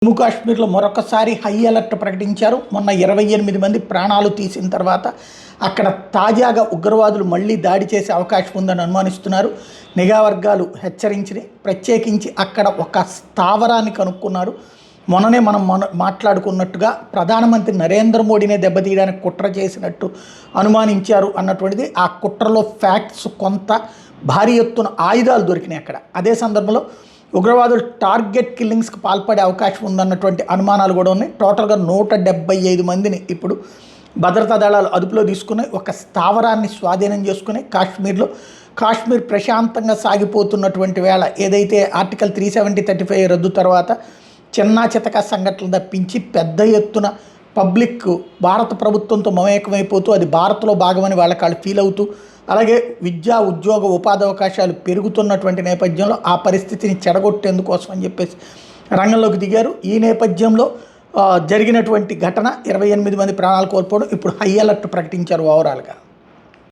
జమ్మూ కాశ్మీర్లో మరొకసారి high alert ప్రకటించారు. మొన్న 28 మంది ప్రాణాలు తీసిన తర్వాత అక్కడ తాజాగా ఉగ్రవాదులు మళ్ళీ దాడి చేసే అవకాశం ఉందని అనుమానిస్తున్నారు. నిఘా వర్గాలు హెచ్చరించినాయి. ప్రత్యేకించి అక్కడ ఒక స్థావరాన్ని కనుక్కున్నారు. మొన్ననే మనం మాట్లాడుకున్నట్టుగా ప్రధానమంత్రి నరేంద్ర మోడీనే దెబ్బతీయడానికి కుట్ర చేసినట్టు అనుమానించారు అన్నటువంటిది. ఆ కుట్రలో ఫ్యాక్ట్స్ కొంత భారీ ఎత్తున ఆయుధాలు దొరికినాయి అక్కడ. అదే సందర్భంలో ఉగ్రవాదులు టార్గెట్ కిల్లింగ్స్కి పాల్పడే అవకాశం ఉందన్నటువంటి అనుమానాలు కూడా ఉన్నాయి. టోటల్గా 175 మందిని ఇప్పుడు భద్రతా దళాలు అదుపులో తీసుకుని ఒక స్థావరాన్ని స్వాధీనం చేసుకుని కాశ్మీర్ ప్రశాంతంగా సాగిపోతున్నటువంటి వేళ ఏదైతే ఆర్టికల్ 370-35 రద్దు తర్వాత చిన్నా చితక సంఘటనలు తప్పించి పెద్ద ఎత్తున పబ్లిక్ భారత ప్రభుత్వంతో మమేకమైపోతూ అది భారత్లో భాగమని వాళ్ళకి ఫీల్ అవుతూ, అలాగే విద్యా ఉద్యోగ ఉపాధి అవకాశాలు పెరుగుతున్నటువంటి నేపథ్యంలో ఆ పరిస్థితిని చెడగొట్టేందుకోసం అని చెప్పేసి రంగంలోకి దిగారు. ఈ నేపథ్యంలో జరిగినటువంటి ఘటన 28 మంది ప్రాణాలు కోల్పోవడం, ఇప్పుడు హై అలర్ట్ ప్రకటించారు ఓవరాల్గా.